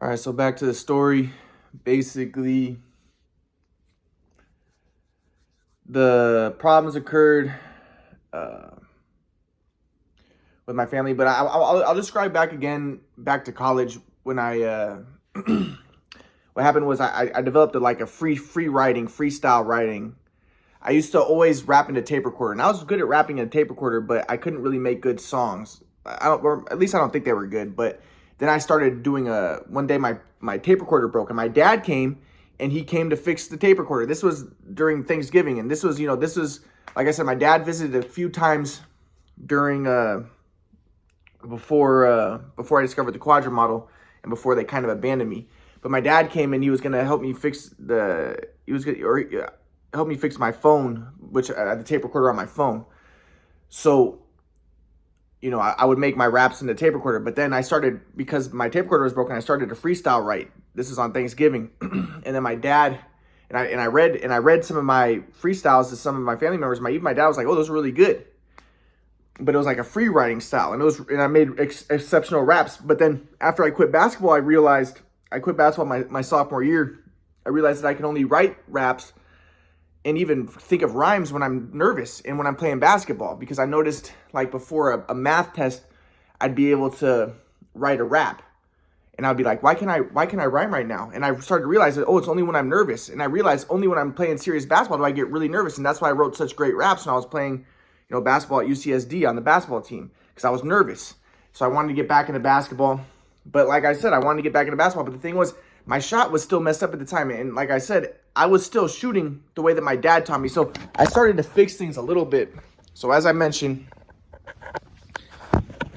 All right, so back to the story. Basically, the problems occurred uh, with my family, but I'll describe back to college when what happened was I developed a free writing, freestyle writing. I used to always rap in a tape recorder, and I was good at rapping in a tape recorder, but I couldn't really make good songs. Or at least I don't think they were good. But then I started doing one day my tape recorder broke, and my dad came, and he came to fix the tape recorder. This was during Thanksgiving, and this was like I said, my dad visited a few times during before I discovered the Quadra model, and before they kind of abandoned me. But my dad came, and he was gonna help me fix help me fix my phone, which I had the tape recorder on my phone. So, I would make my raps in the tape recorder. But then I started, because my tape recorder was broken, I started to freestyle write. This is on Thanksgiving. And then my dad, and I read some of my freestyles to some of my family members. Even my dad was like, "Oh, those are really good." But it was like a free writing style, and I made exceptional raps. But then after I quit basketball, I quit basketball my sophomore year. I realized that I can only write raps and even think of rhymes when I'm nervous and when I'm playing basketball, because I noticed, like, before a math test, I'd be able to write a rap, and I'd be like, why can I rhyme right now? And I started to realize that, it's only when I'm nervous. And I realized only when I'm playing serious basketball do I get really nervous. And that's why I wrote such great raps when I was playing, basketball at UCSD on the basketball team, because I was nervous. So I wanted to get back into basketball. But like I said, I wanted to get back into basketball. But the thing was, my shot was still messed up at the time. And like I said, I was still shooting the way that my dad taught me. So I started to fix things a little bit. So as I mentioned,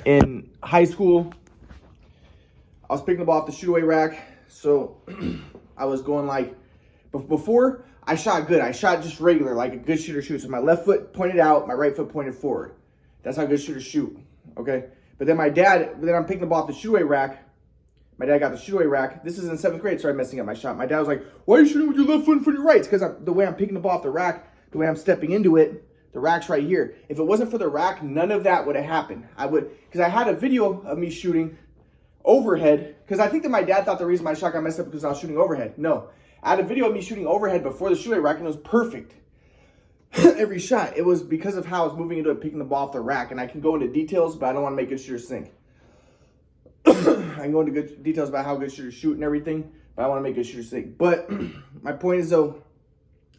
in high school, I was picking the ball off the shoot away rack. So I was going before I shot good. I shot just regular, like a good shooter shoots. So my left foot pointed out, my right foot pointed forward. That's how good shooters shoot, okay? But then I'm picking the ball off the shoot away rack. My dad got the shoot away rack. This is in 7th grade, started messing up my shot. My dad was like, "Why are you shooting with your left foot in front of your right?" It's because the way I'm picking the ball off the rack, the way I'm stepping into it, the rack's right here. If it wasn't for the rack, none of that would have happened. Because I had a video of me shooting overhead, because I think that my dad thought the reason my shot got messed up because I was shooting overhead. No. I had a video of me shooting overhead before the shoot away rack, and it was perfect. Every shot. It was because of how I was moving into it, picking the ball off the rack. And I can go into details, but I don't want to make good shooters think. I can go into good details about how good shooters shoot and everything, but I want to make good shooters think. But my point is, though,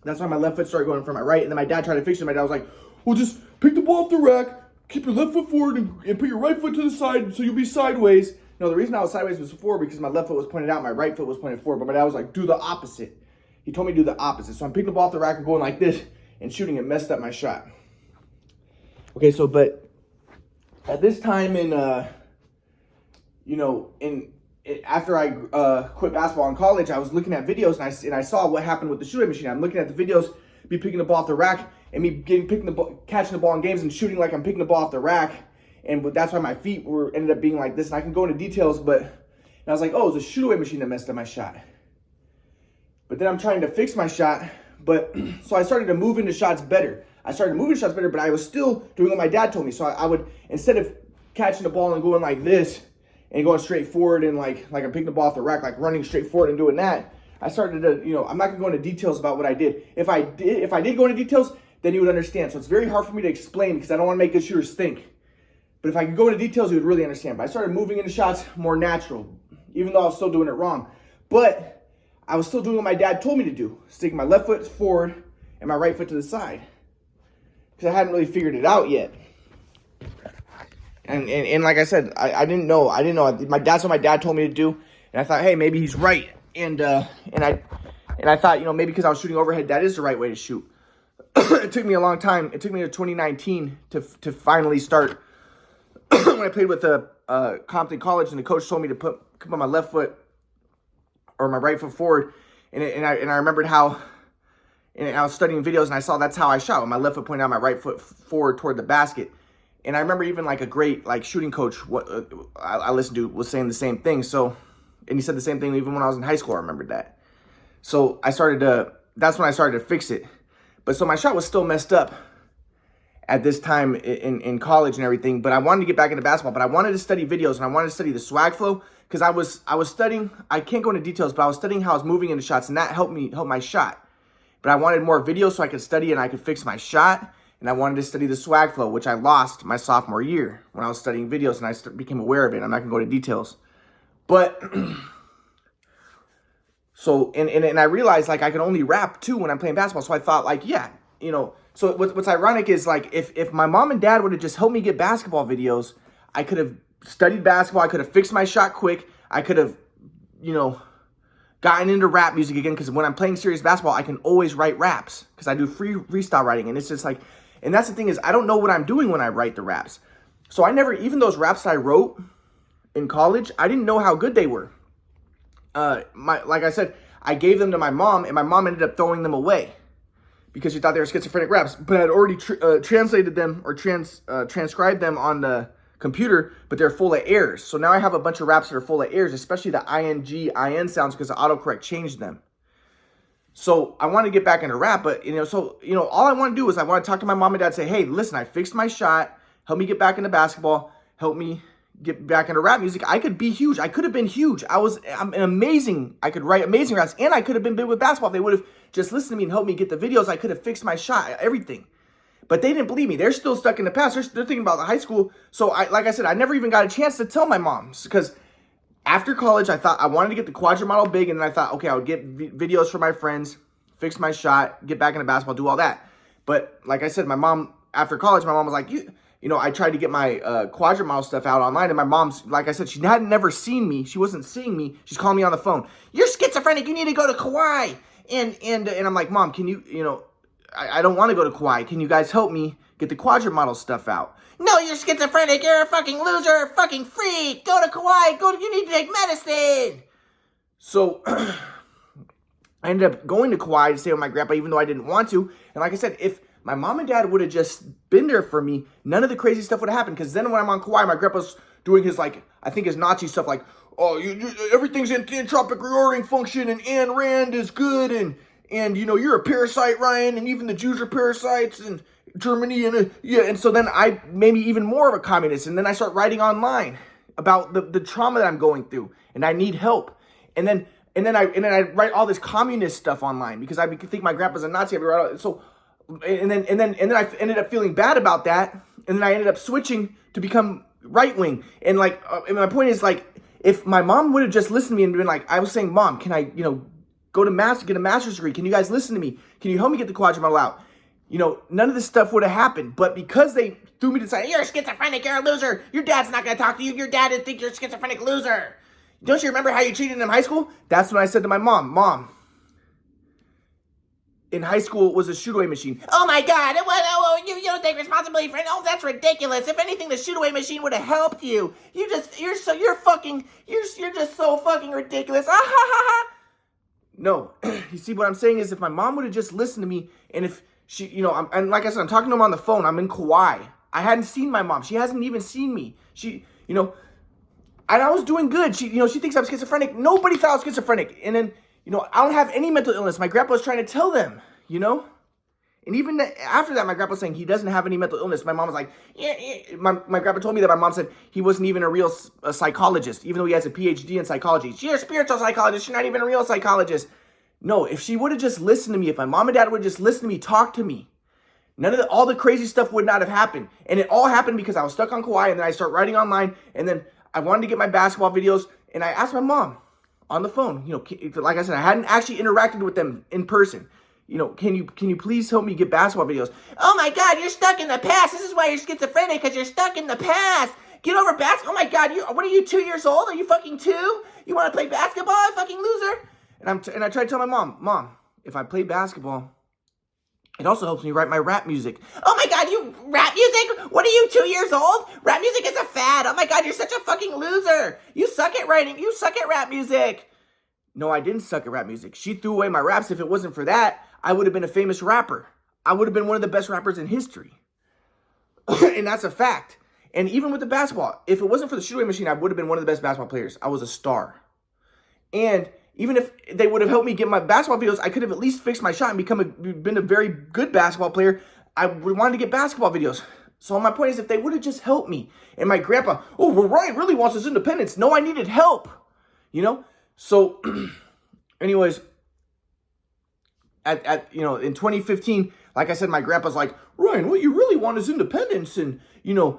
that's why my left foot started going from my right, and then my dad tried to fix it. My dad was like, "Well, just pick the ball off the rack, keep your left foot forward, and put your right foot to the side so you'll be sideways." No, the reason I was sideways was before because my left foot was pointed out, my right foot was pointed forward. But my dad was like, "Do the opposite." He told me to do the opposite. So I'm picking the ball off the rack and going like this and shooting it, messed up my shot. Okay, so but at this time after I quit basketball in college, I was looking at videos and I saw what happened with the shooting machine. I'm looking at the videos, me picking the ball off the rack, and me catching the ball in games and shooting like I'm picking the ball off the rack. And that's why my feet ended up being like this. And I can go into details, but I was like, "Oh, it was a shoot away machine that messed up my shot." But then I'm trying to fix my shot. But so I started to move into shots better. But I was still doing what my dad told me. So I would, instead of catching the ball and going like this and going straight forward and like I'm picking the ball off the rack, like running straight forward and doing that, I started to, I'm not gonna go into details about what I did. If I did go into details, then you would understand. So it's very hard for me to explain because I don't want to make good shooters think. But if I could go into details, you would really understand. But I started moving into shots more natural, even though I was still doing it wrong. But I was still doing what my dad told me to do, sticking my left foot forward and my right foot to the side, because I hadn't really figured it out yet. And like I said, I didn't know. That's what my dad told me to do, and I thought, hey, maybe he's right. And I thought, maybe because I was shooting overhead, that is the right way to shoot. It took me a long time. It took me to 2019 to finally start. When I played with Compton College, and the coach told me to put my left foot or my right foot forward, and I remembered how, and I was studying videos, and I saw that's how I shot, with my left foot pointing out, my right foot forward toward the basket. And I remember even like a great shooting coach I listened to was saying the same thing. So, and he said the same thing even when I was in high school. I remembered that. So that's when I started to fix it. But so my shot was still messed up at this time in college and everything, but I wanted to get back into basketball, but I wanted to study videos and I wanted to study the swag flow because I was studying, I can't go into details, but I was studying how I was moving into shots and that helped my shot. But I wanted more videos so I could study and I could fix my shot. And I wanted to study the swag flow, which I lost my sophomore year when I was studying videos and I became aware of it. I'm not gonna go into details. But, so, and I realized like I could only rap too when I'm playing basketball. So I thought like, yeah, you know, so what's ironic is like if my mom and dad would have just helped me get basketball videos, I could have studied basketball. I could have fixed my shot quick. I could have, you know, gotten into rap music again. Because when I'm playing serious basketball, I can always write raps because I do freestyle writing. And it's just like, and that's the thing is I don't know what I'm doing when I write the raps. So I never, even those raps I wrote in college, I didn't know how good they were. Like I said, I gave them to my mom and my mom ended up throwing them away because she thought they were schizophrenic raps, but I had already translated them or transcribed them on the computer, but they're full of errors. So now I have a bunch of raps that are full of errors, especially the ing, in sounds because the autocorrect changed them. So I want to get back into rap, but, you know, so, you know, all I want to do is I want to talk to my mom and dad, say, hey, listen, I fixed my shot. Help me get back into basketball. Help me get back into rap music. I could be huge. I could have been huge. I'm amazing. I could write amazing raps and I could have been big with basketball. If they would have just listened to me and helped me get the videos, I could have fixed my shot, everything. But they didn't believe me. They're still stuck in the past. They're thinking about the high school. So like I said, I never even got a chance to tell my mom because after college, I thought I wanted to get the quadrant model big. And then I thought, okay, I would get videos for my friends, fix my shot, get back into basketball, do all that. But like I said, my mom, after college, my mom was like, you know, I tried to get my quadrant model stuff out online. And my mom's, like I said, she had never seen me. She wasn't seeing me. She's calling me on the phone. You're schizophrenic. You need to go to Kauai. And I'm like, Mom, can you, you know, I don't want to go to Kauai. Can you guys help me get the quadrant model stuff out? No, you're schizophrenic. You're a fucking loser, a fucking freak. Go to Kauai. You need to take medicine. So I ended up going to Kauai to stay with my grandpa, even though I didn't want to. And like I said, if my mom and dad would have just been there for me, none of the crazy stuff would have happened. Because then when I'm on Kauai, my grandpa's doing his, like, I think his Nazi stuff, like, oh, everything's in entropic reordering function, and Ayn Rand is good, and you know, you're a parasite, Ryan, and even the Jews are parasites, and Germany, and yeah. And so then I made me even more of a communist, and then I start writing online about the trauma that I'm going through, and I need help. And then I write all this communist stuff online because I think my grandpa's a Nazi. And then I ended up feeling bad about that, and then I ended up switching to become right wing. And like, and my point is, like, if my mom would have just listened to me and been like, I was saying, Mom, can I, you know, get a master's degree? Can you guys listen to me? Can you help me get the quadrant model out? You know, none of this stuff would have happened. But because they threw me to the side, you're a schizophrenic, you're a loser. Your dad's not going to talk to you. Your dad didn't think you're a schizophrenic loser. Don't you remember how you treated him in high school? That's when I said to my mom, Mom, in high school it was a shoot-away machine. Oh my God, you don't take responsibility for it. Oh, that's ridiculous. If anything, the shoot-away machine would have helped you. You're just so fucking ridiculous. Ah, ha, ha, ha. No, you see what I'm saying is if my mom would have just listened to me, and if she, you know, and like I said, I'm talking to him on the phone. I'm in Kauai. I hadn't seen my mom. She hasn't even seen me. She, you know, and I was doing good. She, you know, she thinks I'm schizophrenic. Nobody thought I was schizophrenic. And then, you know, I don't have any mental illness. My grandpa was trying to tell them, you know? And even after that, my grandpa was saying he doesn't have any mental illness. My mom was like, yeah. My grandpa told me that my mom said he wasn't even a real psychologist, even though he has a PhD in psychology. You're a spiritual psychologist. You're not even a real psychologist. No, if she would have just listened to me, if my mom and dad would have just listened to me, talk to me, all the crazy stuff would not have happened. And it all happened because I was stuck on Kauai, and then I started writing online, and then I wanted to get my basketball videos, and I asked my mom on the phone, you know, like I said, I hadn't actually interacted with them in person. You know, can you please help me get basketball videos? Oh my God, you're stuck in the past. This is why you're schizophrenic, because you're stuck in the past. Get over basketball. Oh my God, what are you, 2 years old? Are you fucking 2? You want to play basketball, you fucking loser? And I tried to tell my mom, if I play basketball, it also helps me write my rap music. Oh my God, you rap music? What are you, 2 years old? Rap music is a fad. Oh my God, you're such a fucking loser. You suck at writing. You suck at rap music. No, I didn't suck at rap music. She threw away my raps. If it wasn't for that, I would have been a famous rapper. I would have been one of the best rappers in history. And that's a fact. And even with the basketball, if it wasn't for the shoot-away machine, I would have been one of the best basketball players. I was a star. And even if they would have helped me get my basketball videos, I could have at least fixed my shot and been a very good basketball player. I wanted to get basketball videos. So my point is, if they would have just helped me, and my grandpa, oh, well, Ryan really wants his independence. No, I needed help, you know? So anyways, in 2015, like I said, my grandpa's like, Ryan, what you really want is independence, and it's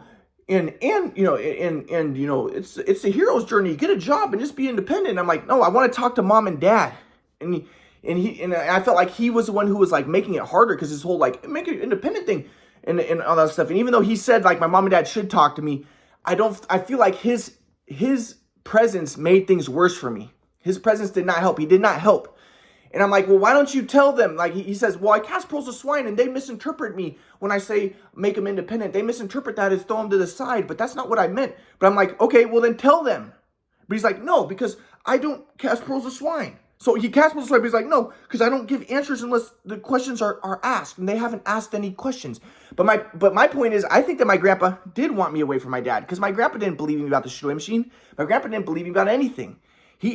a hero's journey. Get a job and just be independent. And I'm like, no, I want to talk to mom and dad. And I felt like he was the one who was like making it harder, because his whole like make it independent thing and all that stuff. And even though he said like my mom and dad should talk to me, I feel like his presence made things worse for me. His presence did not help. He did not help. And I'm like, well, why don't you tell them? Like he says, well, I cast pearls of swine and they misinterpret me when I say make them independent. They misinterpret that as throw them to the side, but that's not what I meant. But I'm like, okay, well then tell them. But he's like, no, because I don't cast pearls of swine. So he cast pearls of swine, but he's like, no, because I don't give answers unless the questions are asked, and they haven't asked any questions. But my point is, I think that my grandpa did want me away from my dad, because my grandpa didn't believe me about the shoe machine. My grandpa didn't believe me about anything.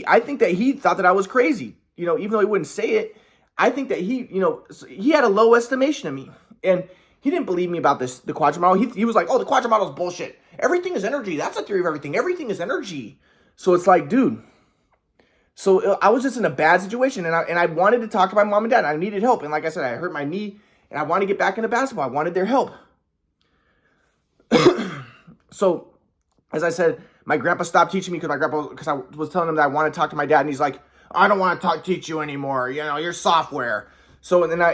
I think that he thought that I was crazy. Even though he wouldn't say it, I think that he had a low estimation of me. And he didn't believe me about the quadrimodel. He was like, oh, the quadrimodel is bullshit. Everything is energy. That's the theory of everything. Everything is energy. So it's like, dude. So I was just in a bad situation. And I wanted to talk to my mom and dad. I needed help. And like I said, I hurt my knee. And I wanted to get back into basketball. I wanted their help. So, as I said, my grandpa stopped teaching me because I was telling him that I wanted to talk to my dad. And he's like, I don't want to teach you anymore. You're software. So and then I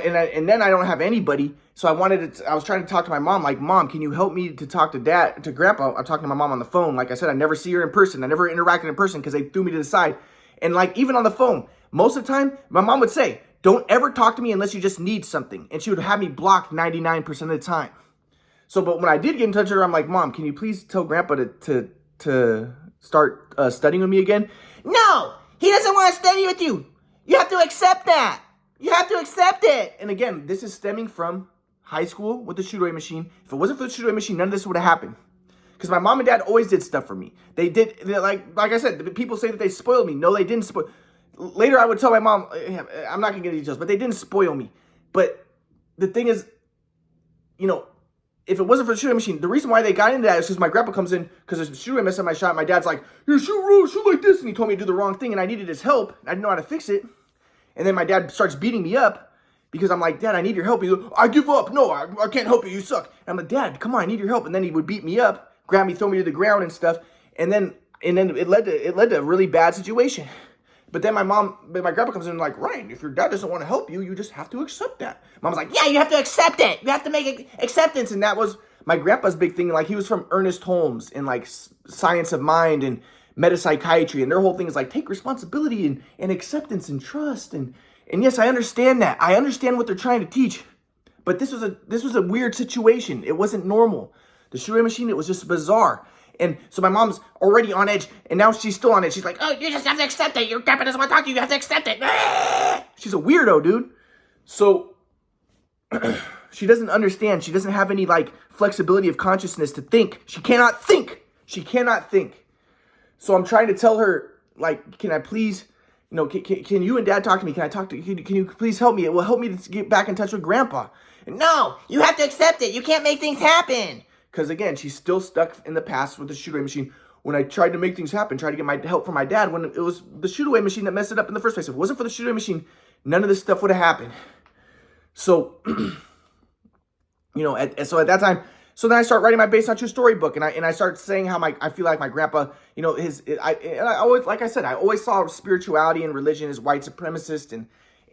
don't have anybody. So I was trying to talk to my mom. Like, Mom, can you help me to talk to Grandpa? I'm talking to my mom on the phone. Like I said, I never see her in person. I never interacted in person because they threw me to the side. And like even on the phone, most of the time, my mom would say, "Don't ever talk to me unless you just need something," and she would have me blocked 99% of the time. So, but when I did get in touch with her, I'm like, Mom, can you please tell Grandpa to start studying with me again? No. He doesn't want to study with you. You have to accept that. You have to accept it. And again, this is stemming from high school with the shoot-away machine. If it wasn't for the shoot-away machine, none of this would have happened. Because my mom and dad always did stuff for me. Like I said, people say that they spoiled me. No, they didn't spoil. Later, I would tell my mom, I'm not going to get into details, but they didn't spoil me. But the thing is, if it wasn't for the shooting machine, the reason why they got into that is because my grandpa comes in because there's a shooting mess on my shot. My dad's like, "You shoot like this," and he told me to do the wrong thing, and I needed his help. I didn't know how to fix it, and then my dad starts beating me up because I'm like, "Dad, I need your help." He goes, "I give up. No, I can't help you. You suck." And I'm like, "Dad, come on, I need your help." And then he would beat me up, grab me, throw me to the ground and stuff, and then it led to a really bad situation. But then my grandpa comes in like, Ryan, if your dad doesn't want to help you, you just have to accept that. Mom's like, yeah, you have to accept it. You have to make acceptance. And that was my grandpa's big thing. Like, he was from Ernest Holmes and like Science of Mind and metapsychiatry. And their whole thing is like, take responsibility and acceptance and trust. And yes, I understand that. I understand what they're trying to teach. But this was a weird situation. It wasn't normal. The shooting machine, it was just bizarre. And so my mom's already on edge, and now she's still on edge. She's like, oh, you just have to accept it. Your grandpa doesn't want to talk to you. You have to accept it. She's a weirdo, dude. So she doesn't understand. She doesn't have any, like, flexibility of consciousness to think. She cannot think. She cannot think. So I'm trying to tell her, like, can I please, can you and Dad talk to me? Can you please help me? It will help me to get back in touch with Grandpa. And no, you have to accept it. You can't make things happen. Because, again, she's still stuck in the past with the shoot-away machine. When I tried to make things happen, tried to get my help from my dad, when it was the shoot-away machine that messed it up in the first place. If it wasn't for the shoot-away machine, none of this stuff would have happened. So, so at that time, so then I start writing my Based on True Story book, and I start saying how I feel like my grandpa, I always, like I said, I always saw spirituality and religion as white supremacist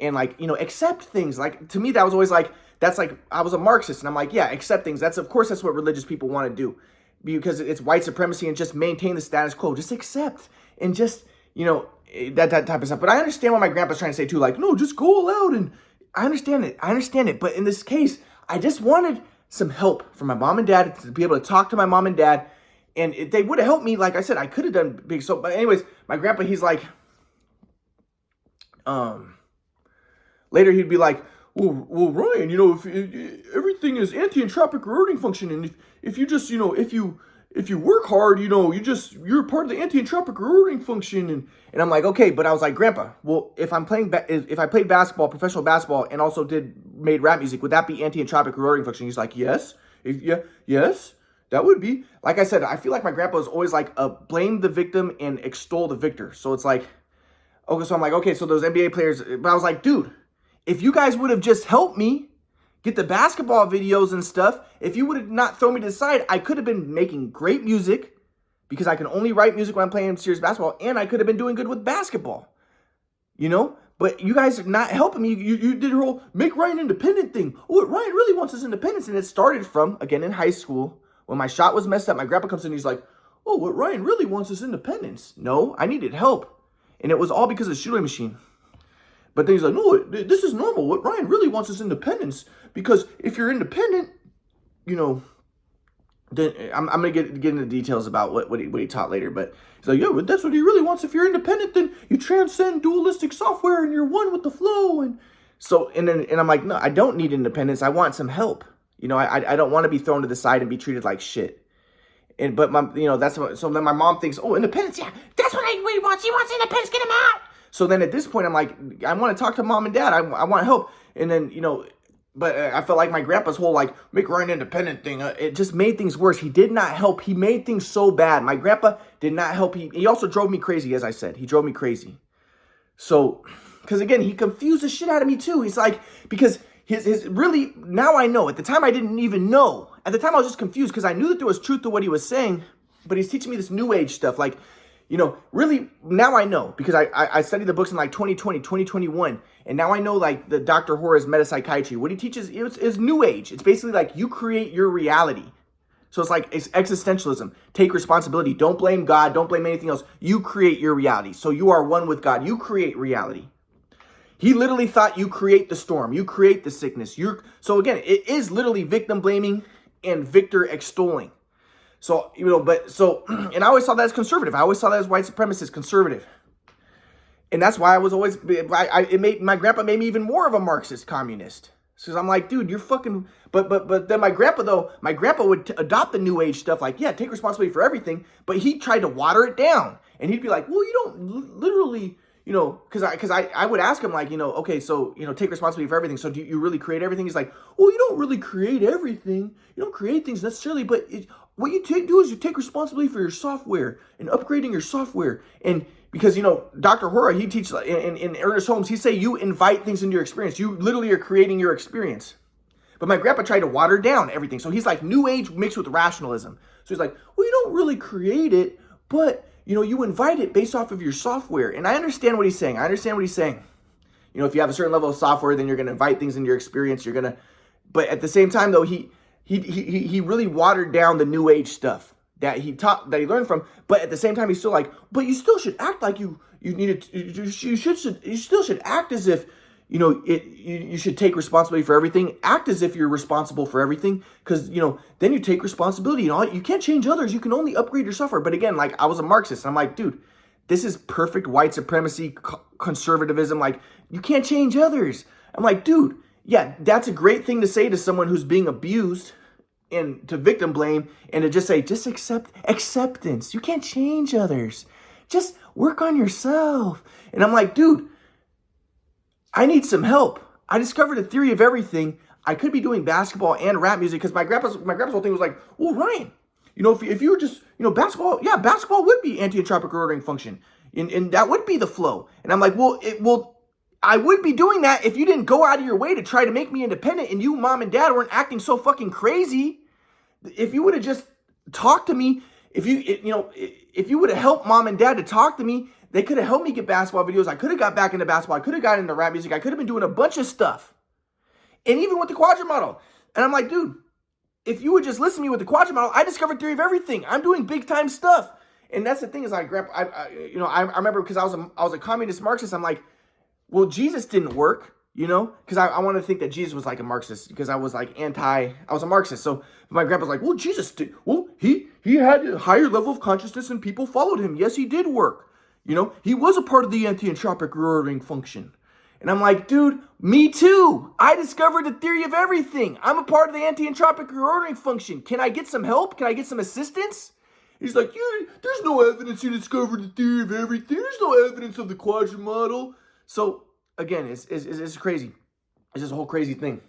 and like, accept things. Like, to me, that was always like, that's like, I was a Marxist, and I'm like, yeah, accept things. Of course, that's what religious people want to do, because it's white supremacy and just maintain the status quo. Just accept and just, that type of stuff. But I understand what my grandpa's trying to say too. Like, no, just go all out. And I understand it. But in this case, I just wanted some help from my mom and dad to be able to talk to my mom and dad. And if they would have helped me, like I said, I could have done big. So, but anyways, my grandpa, he's like, later he'd be like, well, Ryan, if everything is anti-entropic eroding function, and if you just, if you if you work hard, you're part of the anti-entropic rewarding function. And I'm like, okay, but I was like, Grandpa, well, if I played basketball, professional basketball, and also made rap music, would that be anti-entropic rewarding function? He's like, yes. Yes, that would be. Like I said, I feel like my grandpa was always like, blame the victim and extol the victor. So it's like, okay, so I'm like, okay, so those NBA players, but I was like, dude, if you guys would have just helped me get the basketball videos and stuff, if you would have not thrown me to the side, I could have been making great music, because I can only write music when I'm playing serious basketball, and I could have been doing good with basketball, But you guys are not helping me. You did your whole make Ryan independent thing. Oh, what Ryan really wants is independence, and it started from, again, in high school, when my shot was messed up. My grandpa comes in, and he's like, oh, what Ryan really wants is independence. No, I needed help, and it was all because of the shooting machine. But then he's like, no, this is normal. What Ryan really wants is independence, because if you're independent, then I'm gonna get into details about what he taught later. But he's like, yeah, but that's what he really wants. If you're independent, then you transcend dualistic software and you're one with the flow. And so, and I'm like, no, I don't need independence. I want some help. I don't want to be thrown to the side and be treated like shit. But so then my mom thinks, oh, independence, yeah, that's what he wants. He wants independence. Get him out. So then at this point, I'm like, I want to talk to mom and dad. I want help. And then but I felt like my grandpa's whole, like, make Ryan independent thing, it just made things worse. He did not help. He made things so bad. My grandpa did not help. He also drove me crazy, as I said. He drove me crazy. So, because again, he confused the shit out of me too. He's like, because his really, now I know. At the time, I didn't even know. At the time, I was just confused because I knew that there was truth to what he was saying, but he's teaching me this new age stuff. Like, really, now I know, because I studied the books in like 2020, 2021, and now I know, like, the Dr. Horace Metapsychiatry. What he teaches is new age. It's basically like you create your reality. So it's existentialism. Take responsibility. Don't blame God. Don't blame anything else. You create your reality. So you are one with God. You create reality. He literally thought you create the storm. You create the sickness. So again, it is literally victim blaming and victor extolling. So, and I always saw that as conservative. I always saw that as white supremacist, conservative. And that's why I was always, my grandpa made me even more of a Marxist communist. Because I'm like, dude, you're fucking, but then my grandpa would adopt the new age stuff, like, yeah, take responsibility for everything, but he tried to water it down. And he'd be like, well, you don't literally, because I would ask him, like, okay, so, take responsibility for everything. So do you really create everything? He's like, well, you don't really create everything. You don't create things necessarily, but what you do is you take responsibility for your software and upgrading your software. And because, Dr. Hora, he teaches in Ernest Holmes, he say you invite things into your experience. You literally are creating your experience. But my grandpa tried to water down everything. So he's like new age mixed with rationalism. So he's like, well, you don't really create it, but, you invite it based off of your software. And I understand what he's saying. If you have a certain level of software, then you're going to invite things into your experience. But at the same time, though, he really watered down the new age stuff that he learned from. But at the same time, he's still like, but you still should act like you still should act as if, you should take responsibility for everything. Act as if you're responsible for everything. Because, then you take responsibility. You can't change others. You can only upgrade your software. But again, like, I was a Marxist. And I'm like, dude, this is perfect white supremacy, conservatism. Like, you can't change others. I'm like, dude, yeah, that's a great thing to say to someone who's being abused and to victim blame, and to just accept acceptance. You can't change others. Just work on yourself. And I'm like, dude, I need some help. I discovered a theory of everything. I could be doing basketball and rap music, because my grandpa's whole thing was like, well, Ryan, if you were just, basketball, yeah, basketball would be anti-entropic ordering function. And that would be the flow. And I'm like, I would be doing that if you didn't go out of your way to try to make me independent, and you, mom and dad, weren't acting so fucking crazy. If you would have just talked to me, if you would have helped mom and dad to talk to me, they could have helped me get basketball videos. I could have got back into basketball. I could have gotten into rap music. I could have been doing a bunch of stuff. And even with the Quadrant Model. And I'm like, dude, if you would just listen to me with the Quadrant Model, I discovered theory of everything. I'm doing big time stuff. And that's the thing is, I remember, because I was a communist Marxist. I'm like, well, Jesus didn't work, because I want to think that Jesus was like a Marxist, because I was a Marxist. So my grandpa's like, well, Jesus did, well, he had a higher level of consciousness and people followed him. Yes, he did work. He was a part of the anti-entropic rewarding function. And I'm like, dude, me too. I discovered the theory of everything. I'm a part of the anti-entropic rewarding function. Can I get some help? Can I get some assistance? He's like, there's no evidence you discovered the theory of everything. There's no evidence of the quadrant model. So again, it's crazy. It's just a whole crazy thing.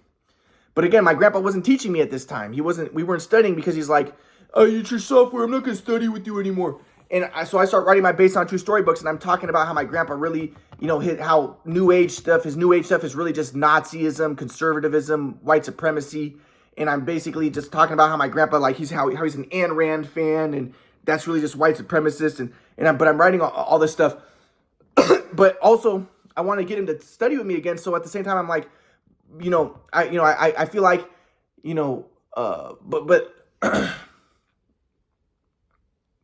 But again, my grandpa wasn't teaching me at this time. We weren't studying because he's like, oh, it's your software. I'm not going to study with you anymore. And so I start writing my based on true story books, and I'm talking about how my grandpa really, how his new age stuff is really just Nazism, conservatism, white supremacy. And I'm basically just talking about how my grandpa, like how he's an Ayn Rand fan, and that's really just white supremacist. But I'm writing all this stuff. But also, I want to get him to study with me again. So at the same time, I'm like, I feel like,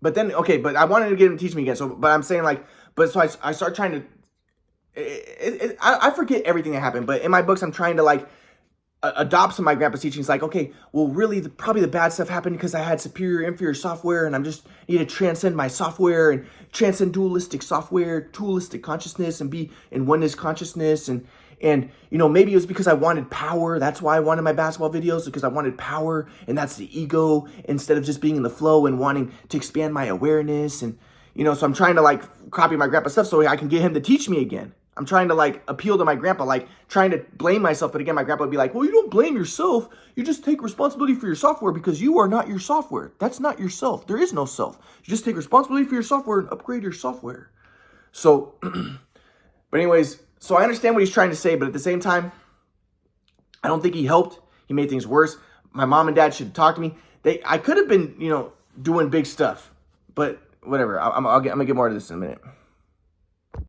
but then, okay, but I wanted to get him to teach me again. So, but I'm saying like, so I start trying to, I forget everything that happened, but in my books, I'm trying to like adopt some of my grandpa's teachings. Like, okay, well, really, probably the bad stuff happened because I had superior, inferior software, and I'm just need to transcend my software and transcend dualistic software, dualistic consciousness, and be in oneness consciousness. And maybe it was because I wanted power. That's why I wanted my basketball videos, because I wanted power, and that's the ego, instead of just being in the flow and wanting to expand my awareness. And, so I'm trying to like copy my grandpa's stuff so I can get him to teach me again. I'm trying to like appeal to my grandpa, like trying to blame myself. But again, my grandpa would be like, well, you don't blame yourself. You just take responsibility for your software because you are not your software. That's not yourself. There is no self. You just take responsibility for your software and upgrade your software. So, but anyways, so I understand what he's trying to say, but at the same time, I don't think he helped. He made things worse. My mom and dad should talk to me. I could have been, doing big stuff, but whatever. I'm gonna get more to this in a minute.